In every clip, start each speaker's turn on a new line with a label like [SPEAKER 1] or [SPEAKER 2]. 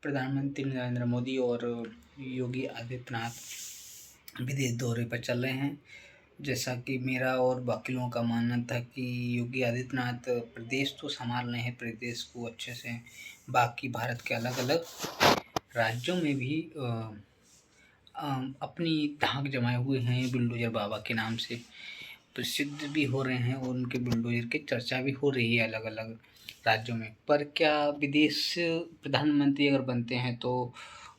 [SPEAKER 1] प्रधानमंत्री नरेंद्र मोदी और योगी आदित्यनाथ विदेश दौरे पर चल रहे हैं। जैसा कि मेरा और बाकी लोगों का मानना था कि योगी आदित्यनाथ प्रदेश तो संभाल रहे हैं, प्रदेश को अच्छे से बाकी भारत के अलग अलग राज्यों में भी अपनी धाक जमाए हुए हैं। बुलडोजर बाबा के नाम से प्रसिद्ध भी हो रहे हैं और उनके बुलडोजर की चर्चा भी हो रही है अलग अलग राज्यों में। पर क्या विदेश प्रधानमंत्री अगर बनते हैं तो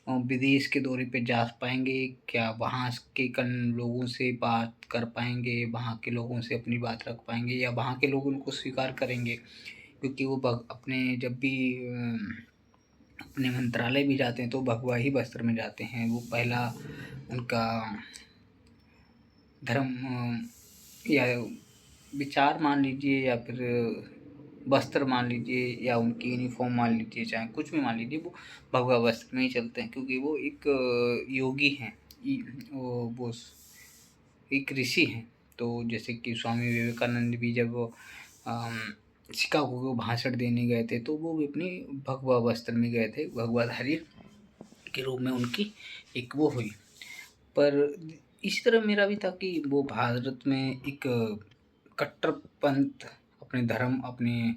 [SPEAKER 1] विदेश के दौरे पे जा पाएंगे? क्या वहाँ के लोगों से बात कर पाएंगे, वहाँ के लोगों से अपनी बात रख पाएंगे, या वहाँ के लोग उनको स्वीकार करेंगे? क्योंकि वो अपने जब भी अपने मंत्रालय भी जाते हैं तो भगवा ही वस्त्र में जाते हैं। वो पहला उनका धर्म या विचार मान लीजिए, या फिर वस्त्र मान लीजिए, या उनकी यूनिफॉर्म मान लीजिए, चाहे कुछ भी मान लीजिए, वो भगवा वस्त्र में ही चलते हैं। क्योंकि वो एक योगी हैं, वो एक ऋषि हैं। तो जैसे कि स्वामी विवेकानंद भी जब शिकागो को भाषण देने गए थे तो वो भी अपनी भगवा वस्त्र में गए थे, भगवाधारी के रूप में उनकी एक वो हुई। पर इसी तरह मेरा भी था कि वो भारत में एक कट्टरपंथ अपने धर्म, अपने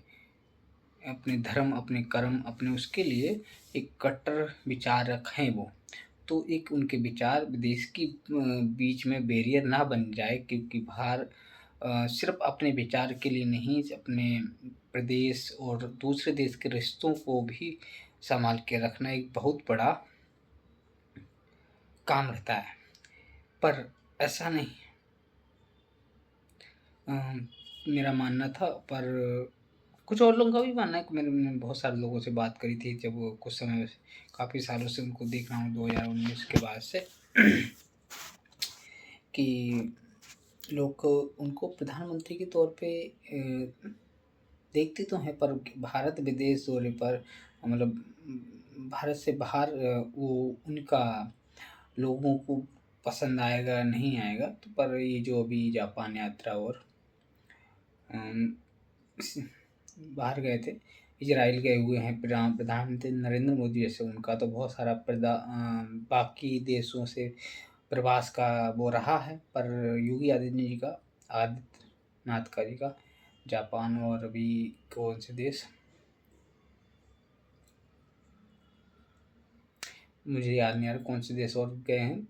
[SPEAKER 1] कर्म, अपने उसके लिए एक कट्टर विचारक हैं वो। तो एक उनके विचार देश की बीच में बैरियर ना बन जाए, क्योंकि बाहर सिर्फ अपने विचार के लिए नहीं, अपने प्रदेश और दूसरे देश के रिश्तों को भी संभाल के रखना एक बहुत बड़ा काम रहता है। पर ऐसा नहीं मेरा मानना था। पर कुछ और लोगों का भी मानना है कि मैंने बहुत सारे लोगों से बात करी थी, जब कुछ समय काफ़ी सालों से उनको देख रहा हूँ 2019 के बाद से कि लोग उनको प्रधानमंत्री के तौर पे देखते तो हैं, पर भारत विदेश दौरे पर मतलब भारत से बाहर वो उनका लोगों को पसंद आएगा नहीं आएगा। तो पर ये जो अभी जापान यात्रा और बाहर गए थे, इजराइल गए हुए हैं प्रधानमंत्री नरेंद्र मोदी, जैसे उनका तो बहुत सारा बाकी देशों से प्रवास का वो रहा है। पर योगी आदित्यनाथ जी का जापान और अभी कौन से देश मुझे याद नहीं आ रहा कौन से देश और गए हैं।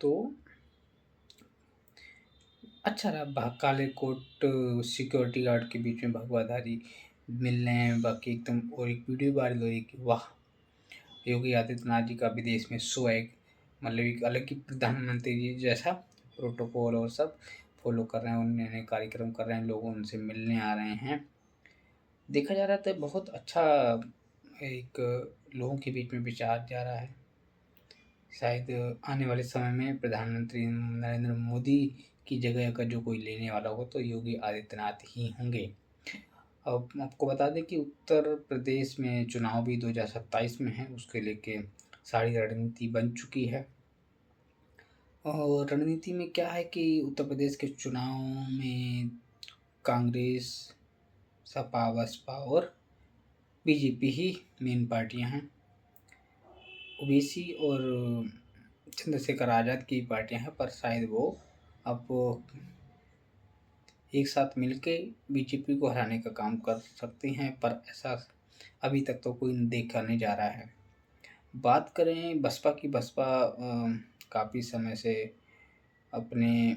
[SPEAKER 1] तो अच्छा रहा, काले कोट सिक्योरिटी गार्ड के बीच में भगवाधारी मिल रहे हैं बाकी एकदम। और एक वीडियो वायरल हो रही कि वाह, योगी आदित्यनाथ जी का विदेश में स्वैग, मतलब एक अलग ही प्रधानमंत्री जी जैसा प्रोटोकॉल और सब फॉलो कर रहे हैं, नए नए कार्यक्रम कर रहे हैं, लोग उनसे मिलने आ रहे हैं। देखा जा रहा था बहुत अच्छा एक लोगों के बीच में विचार जा रहा है। शायद आने वाले समय में प्रधानमंत्री नरेंद्र मोदी की जगह का जो कोई लेने वाला हो तो योगी आदित्यनाथ ही होंगे। अब आपको बता दें कि उत्तर प्रदेश में चुनाव भी 2027 में है, उसके लेके सारी रणनीति बन चुकी है। और रणनीति में क्या है कि उत्तर प्रदेश के चुनाव में कांग्रेस, सपा, बसपा और बीजेपी ही मेन पार्टियां हैं। ओबीसी और चंद्रशेखर आज़ाद की पार्टियां हैं, पर शायद वो अब एक साथ मिलके बीजेपी को हराने का काम कर सकती हैं, पर ऐसा अभी तक तो कोई देखा नहीं जा रहा है। बात करें बसपा की, बसपा काफ़ी समय से अपने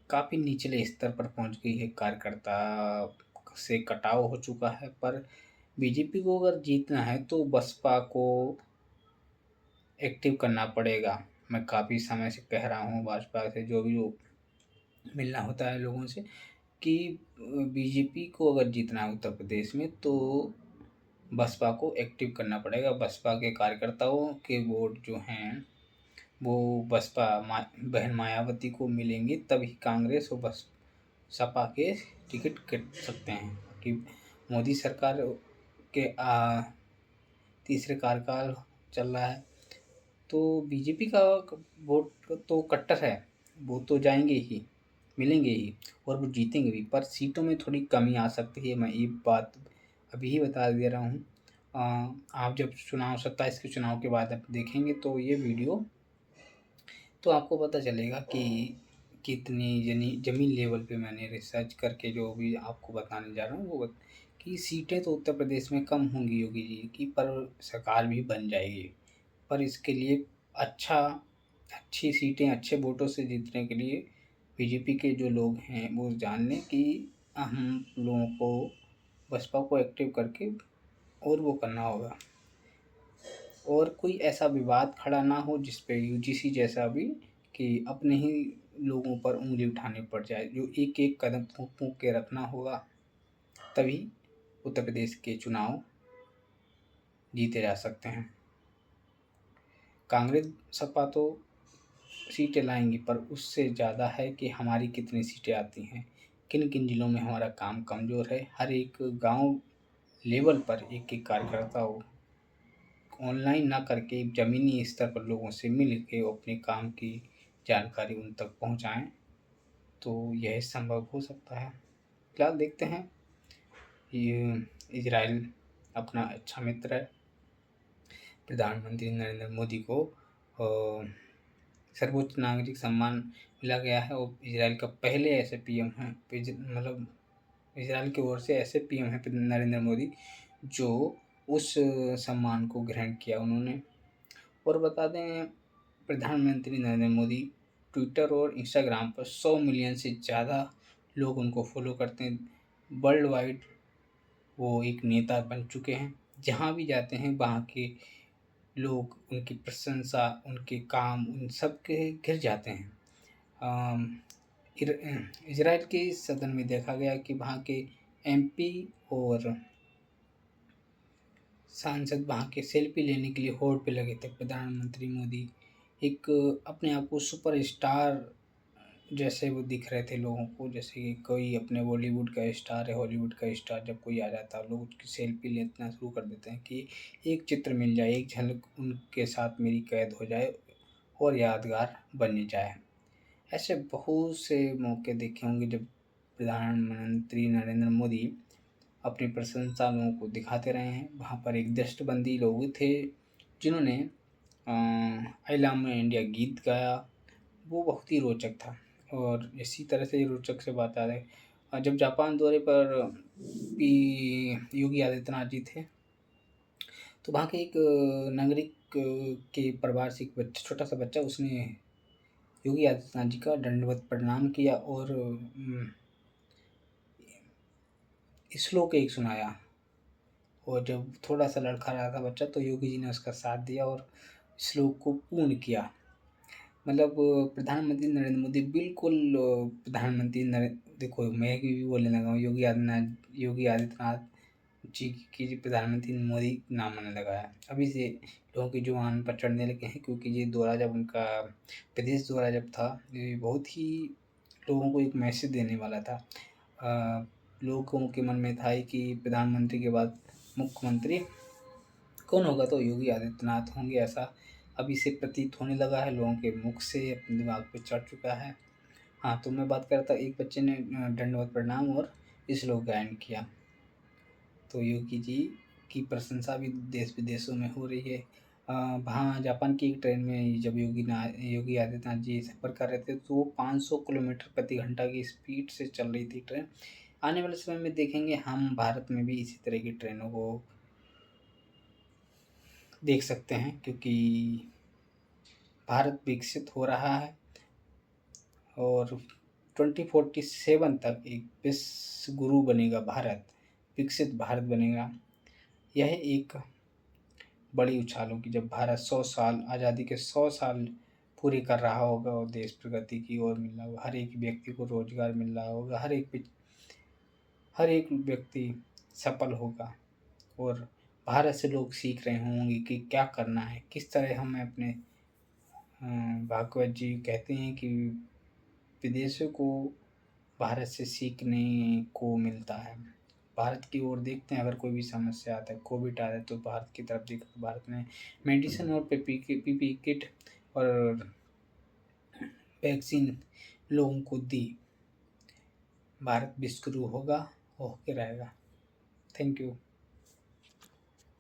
[SPEAKER 1] काफ़ी निचले स्तर पर पहुंच गई है, कार्यकर्ता से कटाव हो चुका है। पर बीजेपी को अगर जीतना है तो बसपा को एक्टिव करना पड़ेगा। मैं काफ़ी समय से कह रहा हूँ भाजपा से जो मिलना होता है लोगों से कि बीजेपी को अगर जीतना है उत्तर प्रदेश में तो बसपा को एक्टिव करना पड़ेगा। बसपा के कार्यकर्ताओं के वोट जो हैं वो बहन मायावती को मिलेंगे, तभी कांग्रेस और सपा के टिकट कट सकते हैं। कि मोदी सरकार के तीसरे कार्यकाल चल रहा है तो बीजेपी का वोट तो कट्टर है, वो तो जाएंगे ही, मिलेंगे ही और वो जीतेंगे भी। पर सीटों में थोड़ी कमी आ सकती है, मैं ये बात अभी ही बता दे रहा हूँ। आप जब चुनाव 27 के चुनाव के बाद आप देखेंगे तो ये वीडियो, तो आपको पता चलेगा कि कितनी ज़मीन लेवल पे मैंने रिसर्च करके जो भी आपको बताने जा रहा हूँ कि सीटें तो उत्तर प्रदेश में कम होंगी योगी जी की, पर सरकार भी बन जाएगी। पर इसके लिए अच्छा अच्छी सीटें अच्छे वोटों से जीतने के लिए बीजेपी के जो लोग हैं वो जान लें कि हम लोगों को बसपा को एक्टिव करके और वो करना होगा, और कोई ऐसा विवाद खड़ा ना हो जिस पे यूजीसी जैसा भी कि अपने ही लोगों पर उँगली उठानी पड़ जाए, जो एक-एक कदम फूँक-फूँक के रखना होगा, तभी उत्तर प्रदेश के चुनाव जीते जा सकते हैं। कांग्रेस सपा तो सीटें लाएँगी, पर उससे ज़्यादा है कि हमारी कितनी सीटें आती हैं, किन-किन जिलों में हमारा काम कमज़ोर है। हर एक गाँव लेवल पर एक-एक कार्यकर्ता हो, ऑनलाइन ना करके ज़मीनी स्तर पर लोगों से मिल के अपने काम की जानकारी उन तक पहुँचाएँ, तो यह संभव हो सकता है। फिलहाल देखते हैं, ये इज़राइल अपना अच्छा मित्र है। प्रधानमंत्री नरेंद्र मोदी को सर्वोच्च नागरिक सम्मान मिला गया है और इज़राइल का पहले ऐसे पीएम हैं, मतलब इज़राइल की ओर से ऐसे पीएम हैं नरेंद्र मोदी, जो उस सम्मान को ग्रहण किया उन्होंने। और बता दें, प्रधानमंत्री नरेंद्र मोदी ट्विटर और इंस्टाग्राम पर 100 मिलियन से ज़्यादा लोग उनको फॉलो करते हैं। वर्ल्ड वाइड वो एक नेता बन चुके हैं। जहाँ भी जाते हैं वहाँ के लोग उनकी प्रशंसा, उनके काम, उन सब के घिर जाते हैं। इज़राइल के सदन में देखा गया कि वहाँ के एमपी और सांसद वहाँ के सेल्फी लेने के लिए होड़ पे लगे थे। प्रधानमंत्री मोदी एक अपने आप को सुपरस्टार जैसे वो दिख रहे थे लोगों को, जैसे कि कोई अपने बॉलीवुड का स्टार है, हॉलीवुड का स्टार जब कोई आ जाता है लोग उसकी सेल्फी लेना शुरू कर देते हैं कि एक चित्र मिल जाए, एक झलक उनके साथ मेरी कैद हो जाए और यादगार बन जाए। ऐसे बहुत से मौके देखे होंगे जब प्रधानमंत्री नरेंद्र मोदी अपनी प्रशंसा लोगों को दिखाते रहे हैं। वहाँ पर एक दृष्टबंदी लोग थे जिन्होंने आई लव माई इंडिया गीत गाया, वो बहुत ही रोचक था। और इसी तरह से रोचक से बात आ रही, जब जापान दौरे पर योगी आदित्यनाथ जी थे, तो वहाँ के एक नागरिक के परिवार से एक बच्चा, छोटा सा बच्चा, उसने योगी आदित्यनाथ जी का दंडवत प्रणाम किया और श्लोक एक सुनाया। और जब थोड़ा सा लड़खड़ा रहा था बच्चा, तो योगी जी ने उसका साथ दिया और श्लोक को पूर्ण किया। मतलब प्रधानमंत्री नरेंद्र मोदी बिल्कुल प्रधानमंत्री नरेंद्र, देखो मैं भी बोलने लगा हूँ योगी आदित्यनाथ जी की जी प्रधानमंत्री मोदी नाम आने लगा है। अभी से लोगों की जुबान पर चढ़ने लगे हैं, क्योंकि ये दौरा जब उनका प्रदेश दौरा जब था, ये बहुत ही लोगों को एक मैसेज देने वाला था। लोगों के मन में था ही कि प्रधानमंत्री के बाद मुख्यमंत्री कौन होगा, तो योगी आदित्यनाथ होंगे, ऐसा अभी से प्रतीत होने लगा है, लोगों के मुख से अपने दिमाग पे चढ़ चुका है। हाँ, तो मैं बात कर रहा था, एक बच्चे ने दंडवत प्रणाम और श्लोक गायन किया। तो योगी जी की प्रशंसा भी देश विदेशों में हो रही है। वहाँ जापान की एक ट्रेन में जब योगी आदित्यनाथ जी सफ़र कर रहे थे, तो वो 500 किलोमीटर प्रति घंटा की स्पीड से चल रही थी ट्रेन। आने वाले समय में देखेंगे हम भारत में भी इसी तरह की ट्रेनों को देख सकते हैं, क्योंकि भारत विकसित हो रहा है और 2047 तक एक विश्व गुरु बनेगा भारत, विकसित भारत बनेगा। यह एक बड़ी उछाल होगी जब भारत 100 साल आज़ादी के 100 साल पूरे कर रहा होगा और देश प्रगति की ओर मिल रहा होगा, हर एक व्यक्ति को रोजगार मिल रहा होगा, हर एक व्यक्ति सफल होगा और भारत से लोग सीख रहे होंगे कि क्या करना है, किस तरह हमें अपने भागवत जी कहते हैं कि विदेशों को भारत से सीखने को मिलता है। भारत की ओर देखते हैं, अगर कोई भी समस्या आता है, कोविड आता है, तो भारत की तरफ देखते हैं, भारत ने मेडिसिन और पीपी किट और वैक्सीन लोगों को दी। भारत विश्व गुरु होगा, होके रहेगा। Thank you.